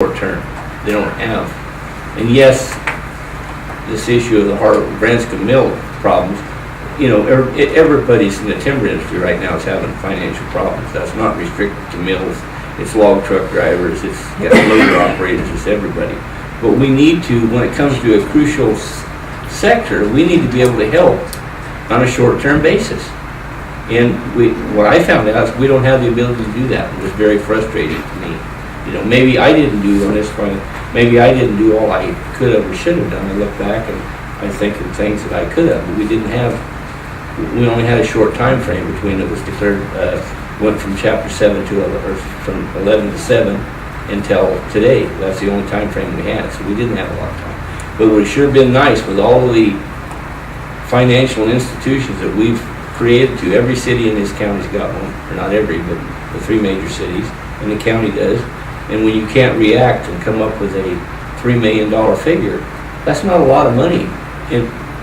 short term. They don't have. And yes, this issue of the Branscombe Mill problems, you know, everybody's in the timber industry right now is having financial problems. That's not restricted to mills. It's log truck drivers, it's loader operators, it's everybody. But we need to, when it comes to a crucial sector, we need to be able to help on a short-term basis. And what I found out is we don't have the ability to do that. It was very frustrating to me. You know, maybe I didn't do on this front, maybe I didn't do all I could have or should have done. I look back and I think of things that I could have, but we only had a short time frame between it was declared, went from chapter 7 to, or from 11 to 7 until today. That's the only time frame we had, so we didn't have a lot of time. But it would sure been nice with all of the financial institutions that we've created to. Every city in this county's got one, or not every, but the 3 major cities, and the county does. And when you can't react and come up with a $3 million figure, that's not a lot of money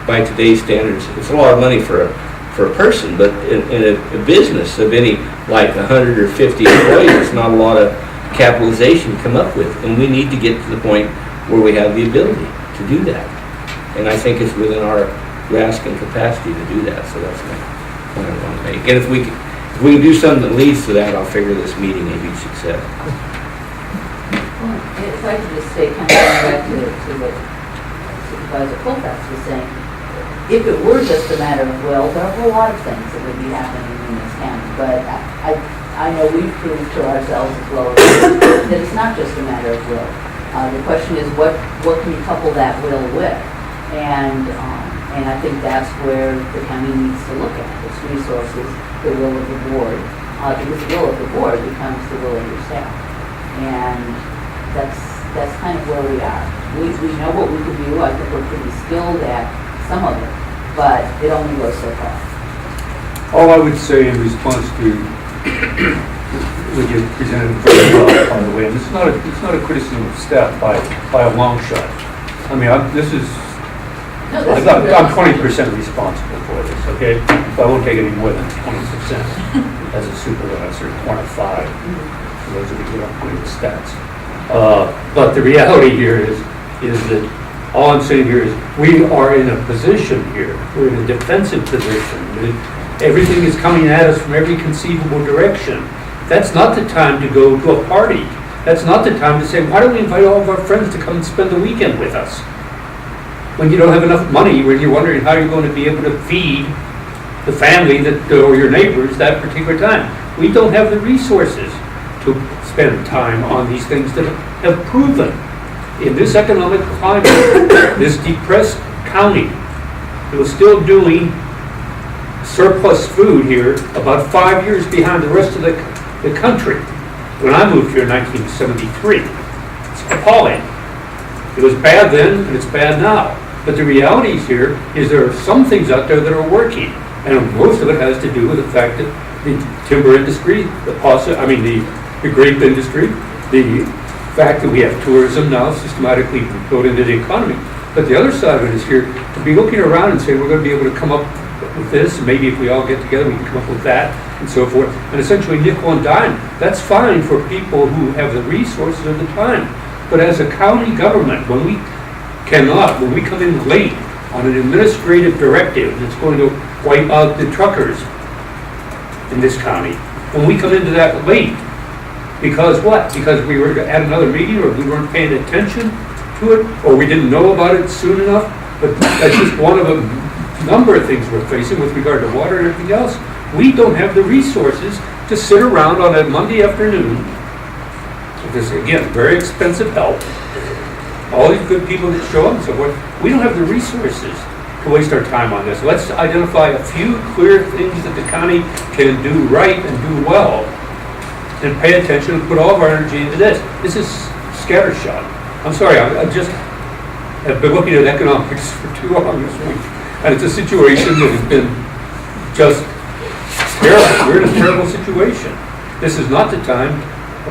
by today's standards. It's a lot of money for a person, but in a business of any, like 100 or 50 employees, it's not a lot of capitalization to come up with. And we need to get to the point where we have the ability to do that. And I think it's within our grasp and capacity to do that, so that's my point I want to make. And if we can do something that leads to that, I'll figure this meeting a huge success. Well, if I could just say, kind of going back to what Supervisor Colfax was saying, if it were just a matter of will, there are a whole lot of things that would be happening in this county. But I know we've proved to ourselves as well that it's not just a matter of will. The question is what can you couple that will with? And I think that's where the county needs to look at its resources, the will of the board, because the will of the board becomes the will of your staff. And that's kind of where we are. We know what we can do. I think we're pretty skilled at some of it, but it only goes so far. All I would say in response to what you presented very well, by the way, and it's not a criticism of staff by a long shot. I mean, I'm 20% responsible for this, okay? But I won't take any more than 20% as a supervisor, 25. For those of you who don't believe the stats. But the reality here is that all I'm saying here is we are in a position here. We're in a defensive position. Everything is coming at us from every conceivable direction. That's not the time to go to a party. That's not the time to say, why don't we invite all of our friends to come and spend the weekend with us? When you don't have enough money, when you're wondering how you're going to be able to feed the family or your neighbors that particular time. We don't have the resources to spend time on these things that have proven in this economic climate, this depressed county that was still doing surplus food here about 5 years behind the rest of the country. When I moved here in 1973, it's appalling. It was bad then and it's bad now. But the reality here is there are some things out there that are working, and most of it has to do with the fact that the timber industry, the grape industry, the fact that we have tourism now systematically built into the economy. But the other side of it is here to be looking around and saying we're going to be able to come up with this, and maybe if we all get together we can come up with that, and so forth. And essentially nickel and dime. That's fine for people who have the resources of the time. But as a county government, when we come in late on an administrative directive that's going to wipe out the truckers in this county, when we come into that late, because what? Because we were at another meeting, or we weren't paying attention to it, or we didn't know about it soon enough. But that's just one of a number of things we're facing with regard to water and everything else. We don't have the resources to sit around on a Monday afternoon with this, again, very expensive help. All these good people that show up and so forth. We don't have the resources to waste our time on this. Let's identify a few clear things that the county can do right and do well, and pay attention and put all of our energy into this. This is scattershot. I'm sorry, I just have been looking at economics for too long this week, and it's a situation that has been just terrible. We're in a terrible situation. This is not the time,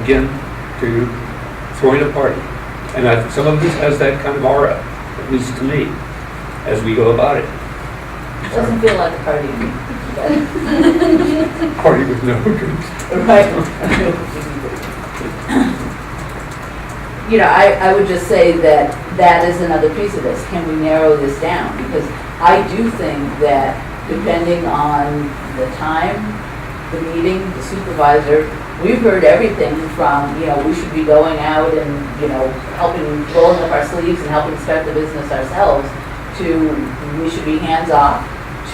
again, to throw in a party. And some of this has that kind of aura, at least to me, as we go about it. It doesn't feel like a party to me. Party with no drinks. Right. you know, I would just say that that is another piece of this. Can we narrow this down? Because I do think that depending on the time, the meeting, the supervisor, we've heard everything from, you know, we should be going out and, you know, helping, rolling up our sleeves and helping start the business ourselves, to we should be hands-off,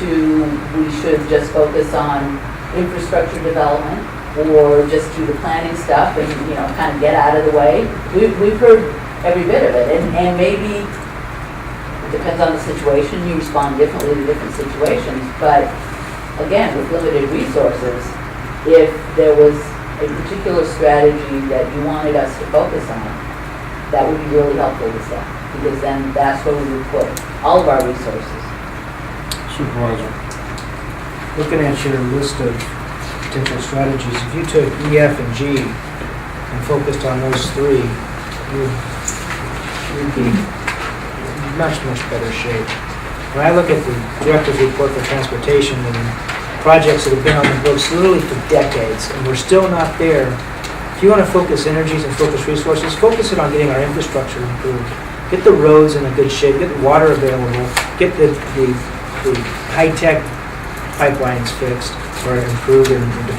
to we should just focus on infrastructure development, or just do the planning stuff and, you know, kind of get out of the way. We've heard every bit of it, and maybe it depends on the situation, you respond differently to different situations, but again, with limited resources, if there was a particular strategy that you wanted us to focus on, that would be really helpful to staff, because then that's where we would put all of our resources. Supervisor, looking at your list of potential strategies, if you took E, F, and G and focused on those three, you'd be in much better shape. When I look at the director's report for transportation and projects that have been on the books literally for decades, and we're still not there, if you want to focus energies and focus resources, focus it on getting our infrastructure improved. Get the roads in a good shape, get the water available, get the high-tech pipelines fixed or improved and developed.